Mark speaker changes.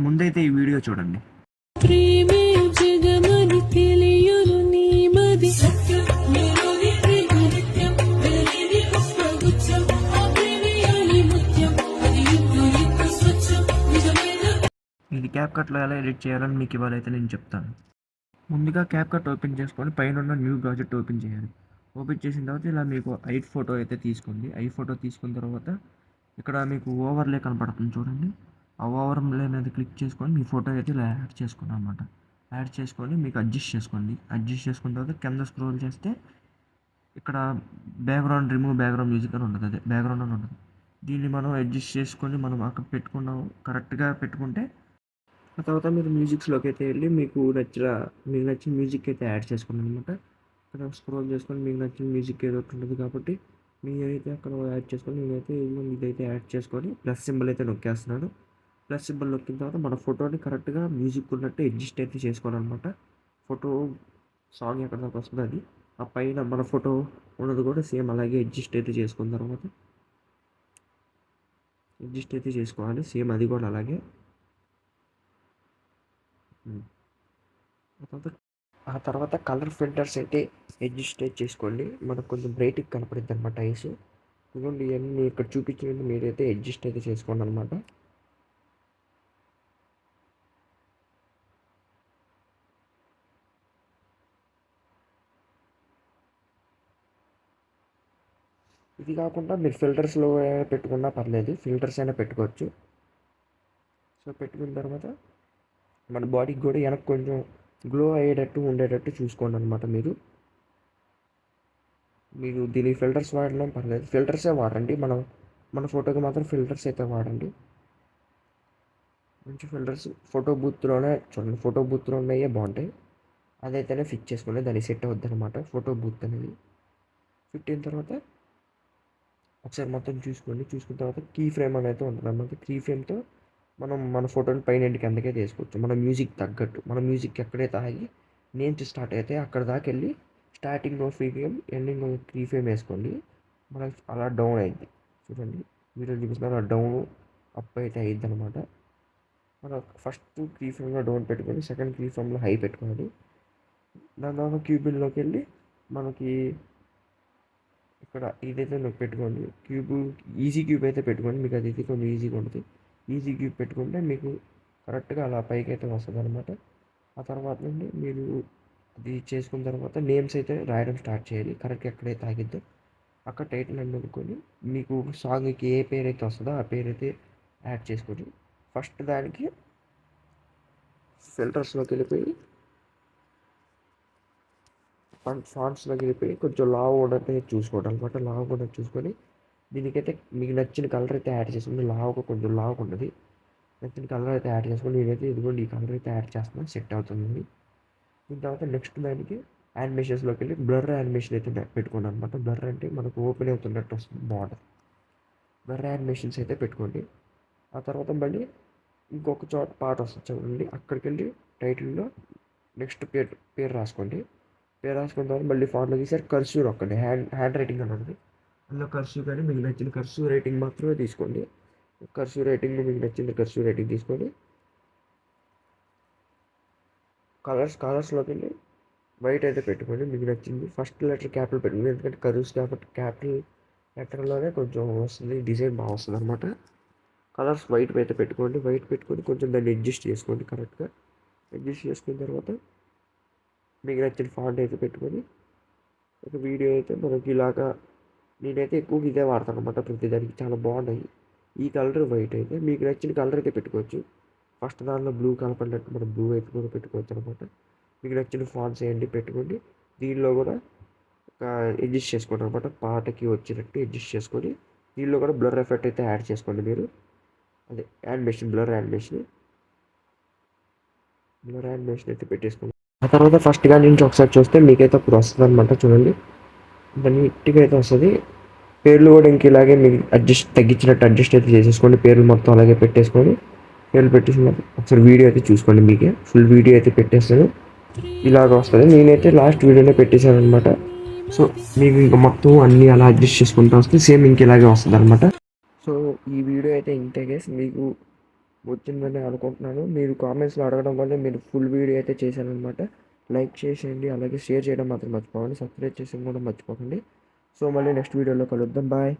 Speaker 1: ముందైతే ఈ వీడియో చూడండి.
Speaker 2: ప్రేమే జగమని తెలియను నీమది సత్యం నిరోధి ప్రేమ నిత్యం వెలిది పుష్పగుచ్చం ఆ ప్రేమయాలి ముత్యం అది యుక్త స్వచ్ఛం నిజమైన
Speaker 1: ఇది క్యాప్కట్లో ఎలా ఎడిట్ చేయాలని మీకు ఇవాళ అయితే నేను చెప్తాను. ముందుగా క్యాప్కట్ ఓపెన్ చేసుకొని పైన ఉన్న న్యూ ప్రాజెక్ట్ ఓపెన్ చేయాలి. ఓపెన్ చేసిన తర్వాత ఇలా మీకు ఐట్ ఫోటో అయితే తీసుకోండి. ఐ ఫోటో తీసుకున్న తర్వాత ఇక్కడ మీకు ఓవర్లే కనపడుతుంది చూడండి. ఆ ఓవర్లే మీద క్లిక్ చేసుకొని మీ ఫోటో అయితే ఇలా యాడ్ చేసుకోండి అనమాట. యాడ్ చేసుకొని మీకు అడ్జస్ట్ చేసుకోండి. అడ్జస్ట్ చేసుకున్న తర్వాత కింద స్క్రోల్ చేస్తే ఇక్కడ బ్యాక్గ్రౌండ్ రిమూవ్ బ్యాక్గ్రౌండ్ మ్యూజిక్ అని ఉంటుంది. అదే బ్యాక్గ్రౌండ్ అని ఉంటుంది. దీన్ని మనం అడ్జస్ట్ చేసుకొని మనం అక్కడ పెట్టుకున్నాం కరెక్ట్గా పెట్టుకుంటే ఆ తర్వాత మీరు మ్యూజిక్స్లోకి అయితే వెళ్ళి మీకు నచ్చిన మ్యూజిక్ అయితే యాడ్ చేసుకోండి అనమాట. ఇక్కడ స్క్రోల్ చేసుకొని మీకు నచ్చిన మ్యూజిక్ ఏదో ఒకటి ఉంటుంది కాబట్టి మీరైతే అక్కడ యాడ్ చేసుకొని నేనైతే ఇదైతే యాడ్ చేసుకొని ప్లస్ సింబల్ అయితే నొక్కేస్తున్నాను. ప్లస్ సింబల్ నొక్కిన తర్వాత మన ఫోటోని కరెక్ట్గా మ్యూజిక్ ఉన్నట్టు అడ్జస్ట్ అయితే చేసుకోవాలన్నమాట. ఫోటో సాంగ్ ఎక్కడ దాకా వస్తుంది అది ఆ పైన మన ఫోటో ఉన్నది కూడా సేమ్ అలాగే అడ్జస్ట్ అయితే చేసుకున్న తర్వాత అడ్జస్ట్ అయితే చేసుకోవాలి. సేమ్ అది కూడా అలాగే. ఆ తర్వాత కలర్ ఫిల్టర్స్ అయితే అడ్జస్ట్ చేసుకోండి. మనకు కొంచెం బ్రైట్గా కనపడుద్ది అనమాట ఐస్. ఇదిగోండి ఇవన్నీ ఇక్కడ చూపించినట్టు మీరైతే అడ్జస్ట్ అయితే చేసుకోండి అనమాట. ఇది కాకుండా మీరు ఫిల్టర్స్లో పెట్టుకున్నా పర్లేదు, ఫిల్టర్స్ అయినా పెట్టుకోవచ్చు. సో పెట్టుకున్న తర్వాత మన బాడీకి కూడా వెనక్కి కొంచెం గ్లో అయ్యేటట్టు ఉండేటట్టు చూసుకోండి అనమాట. మీరు దీని ఫిల్టర్స్ వాడడం పర్లేదు, ఫిల్టర్సే వాడండి. మన ఫోటోకి మాత్రం ఫిల్టర్స్ అయితే వాడండి. మంచి ఫిల్టర్స్ ఫోటో బూత్లోనే చూడండి, ఫోటో బూత్లో ఉన్నాయే బాగుంటాయి. అదైతేనే ఫిక్స్ చేసుకుని దానికి సెట్ అవుద్ది అనమాట ఫోటో బూత్ అనేది. ఫిట్ అయిన తర్వాత ఒకసారి మొత్తం చూసుకున్న తర్వాత కీ ఫ్రేమ్ అనేది ఉంటుంది అన్నమాట. కీ ఫ్రేమ్తో మనం మన ఫోటోని పైన ఇంటికి అందుకే తీసుకోవచ్చు. మన మ్యూజిక్ తగ్గట్టు మన మ్యూజిక్ ఎక్కడైతే ఆగి నుంచి స్టార్ట్ అయితే అక్కడ దాకా వెళ్ళి స్టార్టింగ్లో free frame ending three frame వేసుకోండి. మనకి అలా డౌన్ అయింది చూడండి, వీడియో చూపిస్తున్నారు. ఆ డౌన్ అప్ అయితే అయ్యిద్ది అనమాట. మనం ఫస్ట్ త్రీ ఫ్రేమ్లో డౌన్ పెట్టుకొని సెకండ్ త్రీ ఫ్రేమ్లో హై పెట్టుకోవాలి. దాని తర్వాత క్యూబిన్లోకి వెళ్ళి మనకి ఇక్కడ ఇదైతే నువ్వు పెట్టుకోండి. ఈజీ క్యూబ్ అయితే పెట్టుకోండి, మీకు అది అయితే కొంచెం ఈజీగా ఉంటుంది. ఈజీ క్యూబ్ పెట్టుకుంటే మీకు కరెక్ట్గా అలా పైకి అయితే వస్తుంది అనమాట. ఆ తర్వాత నుండి మీరు అది చేసుకున్న తర్వాత నేమ్స్ అయితే రాయడం స్టార్ట్ చేయాలి. కరెక్ట్గా ఎక్కడైతే ఆగిద్దో అక్కడ టైటిల్ అని అనుకొని మీకు సాంగ్కి ఏ పేరు అయితే వస్తుందో ఆ పేరు అయితే యాడ్ చేసుకోండి. ఫస్ట్ దానికి ఫిల్టర్స్లోకి వెళ్ళిపోయి ఫాంట్స్లోకి వెళ్ళిపోయి కొంచెం లావు ఉన్నట్టు చూసుకోవడం అనమాట. లావు ఉన్నట్టు చూసుకొని దీనికైతే మీకు నచ్చిన కలర్ అయితే యాడ్ చేసుకుని లావుగా కొంచెం లావుగా ఉంటుంది. నచ్చిన కలర్ అయితే యాడ్ చేసుకొని నేనైతే ఇదిగోండి ఈ కలర్ అయితే యాడ్ చేస్తున్నాను, సెట్ అవుతుంది. దీని తర్వాత నెక్స్ట్ దానికి యానిమేషన్స్లోకి వెళ్ళి బ్లర్ యానిమేషన్ అయితే పెట్టుకోండి అనమాట. బ్లర్ అంటే మనకు ఓపెన్ అవుతున్నట్టు వస్తుంది బార్డర్. బ్లర్ యానిమేషన్స్ అయితే పెట్టుకోండి. ఆ తర్వాత మళ్ళీ ఇంకొక చోట పాట వస్తుంది చూడండి, అక్కడికి వెళ్ళి టైటిల్లో నెక్స్ట్ పేరు రాసుకోండి. పేరు రాసుకున్న తర్వాత మళ్ళీ ఫాంట్లో తీసారి కర్సూ నొక్కండి. హ్యాండ్ రైటింగ్ అని ఉంటుంది, అందులో కర్సూ కానీ మీకు నచ్చిన కర్సూ రైటింగ్ మాత్రమే తీసుకోండి. కర్సూ రైటింగ్ మీకు నచ్చిన కర్సూ రైటింగ్ తీసుకొని కలర్స్లోకి వెళ్ళి వైట్ అయితే పెట్టుకోండి. మీకు నచ్చింది ఫస్ట్ లెటర్ క్యాపిటల్ పెట్టుకోండి, ఎందుకంటే కర్వ్స్ కాబట్టి క్యాపిటల్ లెటర్లోనే కొంచెం వస్తుంది, డిజైన్ బాగా వస్తుంది అనమాట. కలర్స్ వైట్ అయితే పెట్టుకోండి. వైట్ పెట్టుకొని కొంచెం దాన్ని అడ్జస్ట్ చేసుకోండి. కరెక్ట్గా అడ్జస్ట్ చేసుకున్న తర్వాత మీకు నచ్చిన ఫాంట్ అయితే పెట్టుకొని ఒక వీడియో అయితే మనకి ఇలాగా నేనైతే ఎక్కువగా ఇదే వాడతాను అనమాట. ప్రతి దానికి చాలా బాగున్నాయి. ఈ కలర్ వైట్ అయితే మీకు నచ్చిన కలర్ అయితే పెట్టుకోవచ్చు. ఫస్ట్ దానిలో బ్లూ కనపడినట్టు మనం బ్లూ అయితే కూడా పెట్టుకోవచ్చు అనమాట. మీకు నచ్చిన ఫాంట్స్ వేయండి, పెట్టుకోండి. దీనిలో కూడా ఒక అడ్జస్ట్ చేసుకోండి అనమాట, పాటకి వచ్చినట్టు అడ్జస్ట్ చేసుకొని దీనిలో కూడా బ్లర్ ఎఫెక్ట్ అయితే యాడ్ చేసుకోండి మీరు. అదే బ్లర్ యానిమేషన్ అయితే పెట్టేసుకోండి. ఆ తర్వాత ఫస్ట్గా నుంచి ఒకసారి చూస్తే మీకైతే అప్పుడు వస్తుంది అనమాట. చూడండి దాన్ని నీట్గా అయితే వస్తుంది. పేర్లు కూడా ఇంక ఇలాగే మీకు తగ్గించినట్టు అడ్జస్ట్ అయితే చేసేసుకోండి. పేర్లు మొత్తం అలాగే పెట్టేసుకొని పేర్లు పెట్టేసిన ఒకసారి వీడియో అయితే చూసుకోండి. మీకే ఫుల్ వీడియో అయితే పెట్టేస్తాను, ఇలాగ వస్తుంది. నేనైతే లాస్ట్ వీడియోనే పెట్టేశాను అనమాట. సో మీకు ఇంకా మొత్తం అన్నీ అలా అడ్జస్ట్ చేసుకుంటూ వస్తే సేమ్ ఇంక ఇలాగే వస్తుంది అనమాట. సో ఈ వీడియో అయితే ఇంతే గైస్. మీకు వచ్చిందని అనుకుంటున్నాను. మీరు కామెంట్స్లో అడగడం వల్ల మీరు ఫుల్ వీడియో అయితే చేశానమాట. లైక్ చేసేయండి, అలాగే షేర్ చేయడం మాత్రం మర్చిపోకండి, సబ్స్క్రైబ్ చేసి కూడా మర్చిపోకండి. సో మళ్ళీ నెక్స్ట్ వీడియోలో కలుద్దాం. బాయ్.